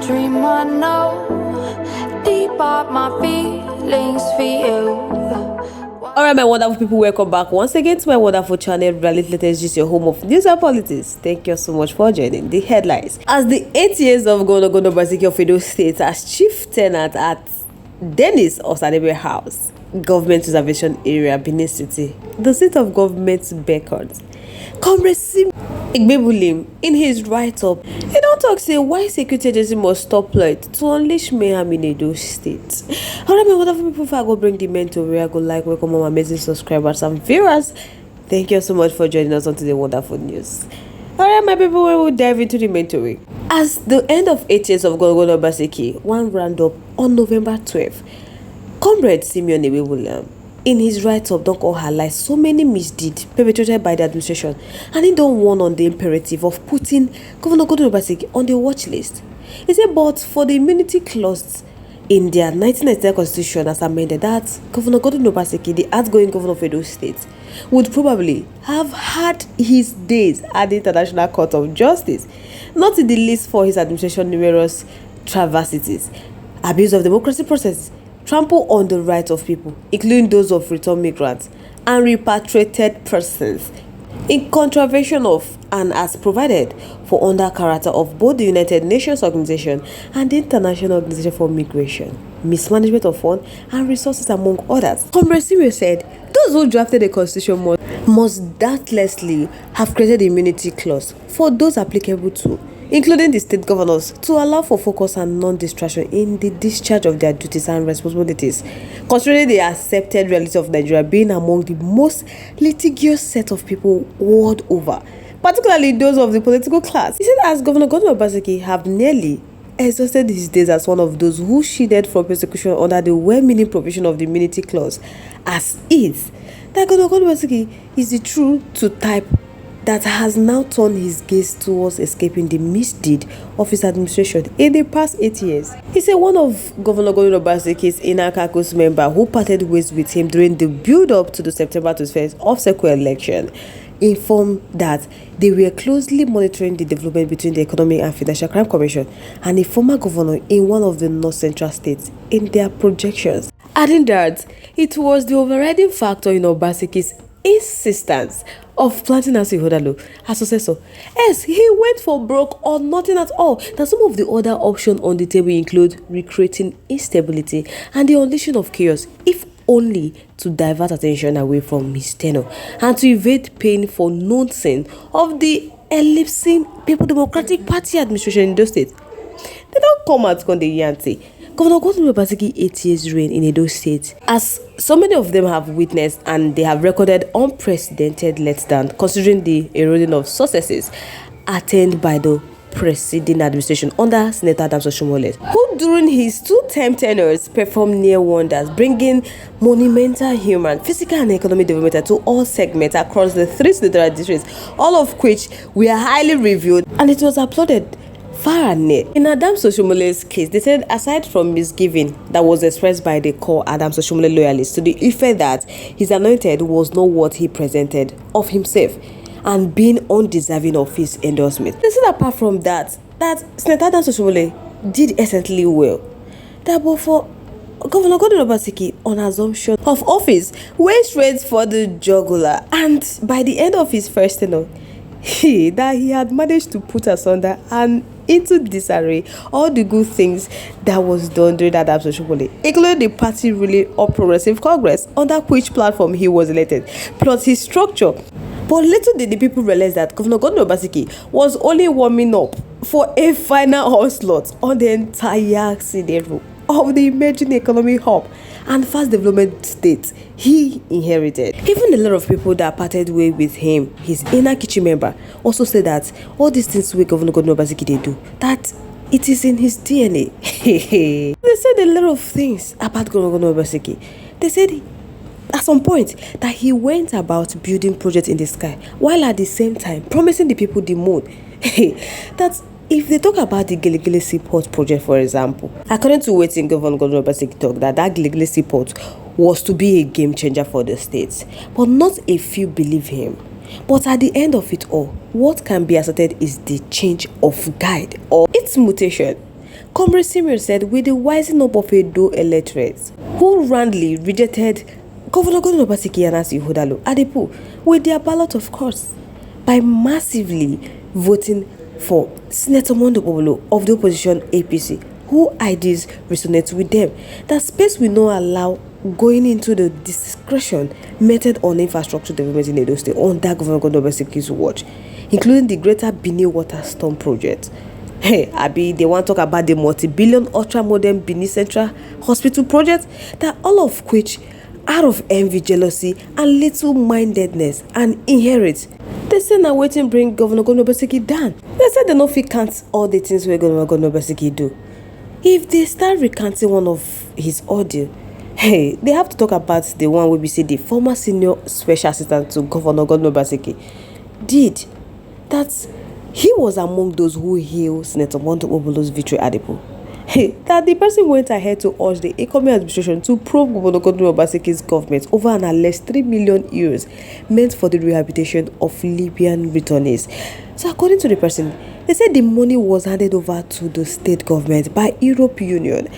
dream I know, deep up my feelings for you. Alright, my wonderful people, welcome back once again to my wonderful channel, Reality Latest, just your home of news and politics. Thank you so much for joining the headlines. As the 8 years of Governor Obaseki of Edo State as chief tenant at Dennis Osadebe House, Government Reservation Area, Benin City, the seat of government beckons. Comrade Igbebulim, in his write-up, he don't talk say why security agency must stop plot to unleash mayhem in Edo State. Alright, my wonderful people, if I go bring the men to where I go like, welcome my amazing subscribers and viewers. Thank you so much for joining us on the wonderful news. Alright, my people, we will dive into the mentoring. As the end of 8 years of Governor Obaseki, one round up on November 12th, Comrade Simeon Igbebulim, in his write-up, don't highlight so many misdeeds perpetrated by the administration, and he don't warn on the imperative of putting Governor Obaseki on the watch list. He said, but for the immunity clause in their 1999 constitution as amended, that Governor Obaseki, the outgoing governor of Edo State, would probably have had his days at the International Court of Justice, not in the list for his administration numerous traversities, abuse of democracy process, trample on the rights of people, including those of returned migrants and repatriated persons, in contravention of and as provided for under character of both the United Nations Organization and the International Organization for Migration, mismanagement of funds and resources, among others. Comrade Simeon said, those who drafted the constitution must doubtlessly have created the immunity clause for those applicable to, including the state governors, to allow for focus and non-distraction in the discharge of their duties and responsibilities, considering the accepted reality of Nigeria being among the most litigious set of people world over, particularly those of the political class. He said, as Governor Obaseki have nearly exhausted his days as one of those who shielded from persecution under the well-meaning provision of the immunity clause, as is, that Governor Obaseki is the true to type that has now turned his gaze towards escaping the misdeed of his administration in the past 8 years. He said one of Governor Obaseki's inner caucus member who parted ways with him during the build-up to the September 21st off-cycle election informed that they were closely monitoring the development between the Economic and Financial Crime Commission and a former governor in one of the North Central states in their projections, adding that it was the overriding factor in Obaseki's insistence of planting Nancy Hodalo as successor, as he went for broke or nothing at all. That some of the other options on the table include recreating instability and the unleashing of chaos, if only to divert attention away from his tenure and to evade paying for nonsense of the elipsing People Democratic Party administration in those states. They don't come out on the Yanti. Governor Obaseki 8 years reign in Edo State, as so many of them have witnessed, and they have recorded unprecedented letdown considering the eroding of successes attained by the preceding administration under Senator Adams Oshiomhole, who during his 2-term tenures performed near wonders, bringing monumental human, physical and economic development to all segments across the 3 senatorial districts, all of which were highly reviewed, and it was applauded far and near. In Adams Oshiomole's case, they said aside from misgiving that was expressed by the core Adams Oshiomhole loyalists to the effect that his anointed was not what he presented of himself and being undeserving of his endorsement. They said apart from that Senator Adams Oshiomhole did excellently well. That but for Governor Obaseki, on assumption of office, went straight for the jugular, and by the end of his first tenure, he had managed to put asunder and into disarray all the good things that was done during that Oshiomhole, including the party ruling All Progressive Congress, under which platform he was elected, plus his structure. But little did the people realize that Governor Obaseki was only warming up for a final onslaught on the entire scenario of the emerging economic hub and fast development state he inherited. Even a lot of people that parted way with him, his inner kitchen member, also said that all these things with Governor Obaseki they do, that it is in his DNA. They said a lot of things about Governor Obaseki. They said at some point that he went about building projects in the sky while at the same time promising the people the moon. That if they talk about the Gelegele Seaport project, for example, according to Waiting Governor Obaseki talk that Gelegele Seaport was to be a game changer for the states, but not a few believe him. But at the end of it all, what can be asserted is the change of guide or its mutation. Comrade Simeon said, with the wising up of Edo electorates who roundly rejected Governor Godwin Obaseki and Asi Hodalo at the poll with their ballot, of course, by massively voting for Senator Mondo Obolo of the opposition APC, who ideas resonate with them, that space will not allow going into the discretion method on infrastructure development in Edo State under Governor Godwin Obaseki's watch, including the Greater Benin Water Storm Project. Hey, Abi, they want to talk about the multi-billion ultra-modern Benin Central Hospital project, that all of which, out of envy, jealousy, and little-mindedness, and inherit. They say now waiting bring Governor Godwin Obaseki down. They said they no fit count all the things where Governor Godwin Obaseki do. If they start recounting one of his audio, hey, they have to talk about the one where we say the former senior special assistant to Governor Godwin Obaseki did, that he was among those who hailed Senator Mondo Obolo's victory at the poll. That the person went ahead to urge the incoming administration to probe Governor Godwin Obaseki's government over an alleged 3 million euros meant for the rehabilitation of Libyan returnees. So according to the person, they said the money was handed over to the state government by European Union.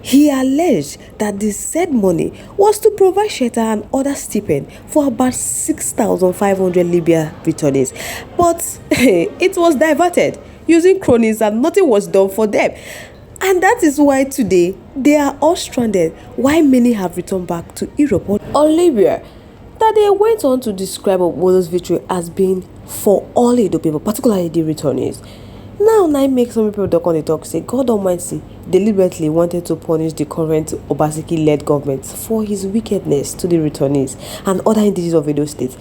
He alleged that the said money was to provide shelter and other stipend for about 6,500 Libyan returnees. But it was diverted using cronies and nothing was done for them. And that is why today they are all stranded, while many have returned back to Europe or Libya. That they went on to describe Obolo's victory as being for all Edo people, particularly the returnees. Now, I make some people talk on the talk, say God Almighty deliberately wanted to punish the current Obaseki-led government for his wickedness to the returnees and other indigenous of Edo State,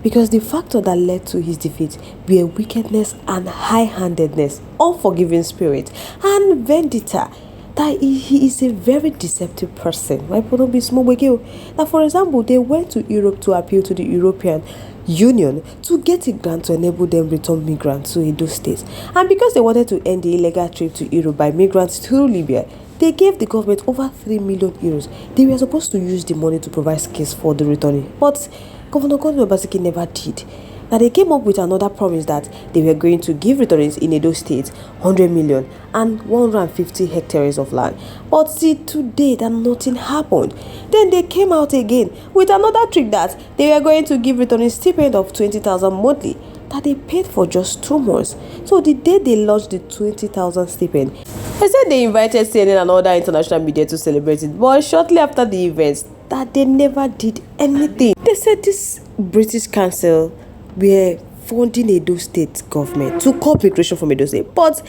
because the factor that led to his defeat were wickedness and high-handedness, unforgiving spirit, and vendetta. That he is a very deceptive person. Why don't be small? That, for example, they went to Europe to appeal to the European Union to get a grant to enable them return migrants to Edo State. And because they wanted to end the illegal trip to Europe by migrants through Libya, they gave the government over 3 million euros. They were supposed to use the money to provide skills for the returning, but Governor Godwin Obaseki never did. Now they came up with another promise that they were going to give returnees in Edo State 100 million and 150 hectares of land. But see, today that nothing happened. Then they came out again with another trick that they were going to give returnees stipend of 20,000 monthly that they paid for just 2 months. So the day they launched the 20,000 stipend, they said they invited CNN and other international media to celebrate it. But shortly after the events, that they never did anything. They said this British council were funding Edo State government to cut migration from Edo State, but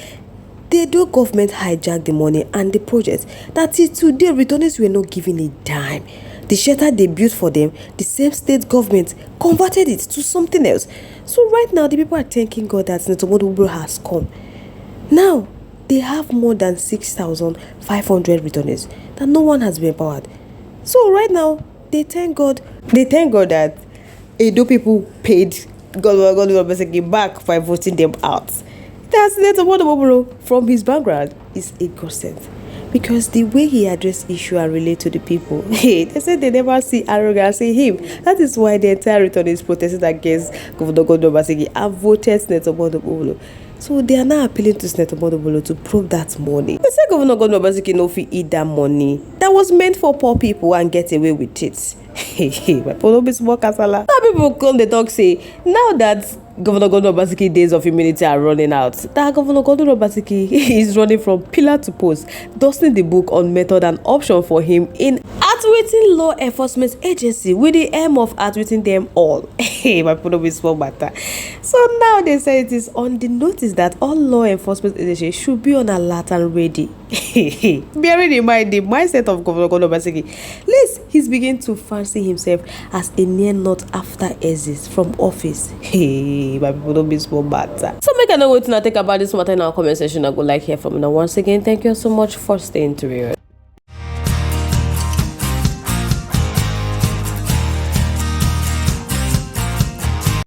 the Edo government hijacked the money and the project. That is, today returnees were not given a dime. The shelter they built for them, the same state government converted it to something else. So right now, the people are thanking God that Senator Mondo has come. Now, they have more than 6,500 returnees that no one has been empowered. So right now, they thank God. They thank God that Edo people paid Godwin Obaseki back by voting them out. That Senator Mondo from his background is a godsend, because the way he addressed issue and relate to the people, they said they never see arrogance in him. That is why the entire return is protesting against Governor Godwin Obaseki and voted Senator Mondo. So they are now appealing to Senator Mondo to prove that money. They say Governor Godwin Obaseki no fit eat that money that was meant for poor people and get away with it. My people be small kasala. Now people come the talk say now that Governor Godwin Obaseki days of immunity are running out, that Governor Godwin Obaseki is running from pillar to post, dusting the book on method and option for him in outwitting law enforcement agency with the aim of outwitting them all. My people be small matter. So now they say it is on the notice that all law enforcement agencies should be on alert and ready. Bearing in mind the mindset of Governor Godwin Obaseki, least he's beginning to fancy himself as a near not after exit from office. My people don't be small matter. So make I know what to think about this matter in our comment section. I go like hear from you. Now once again, thank you so much for staying tuned.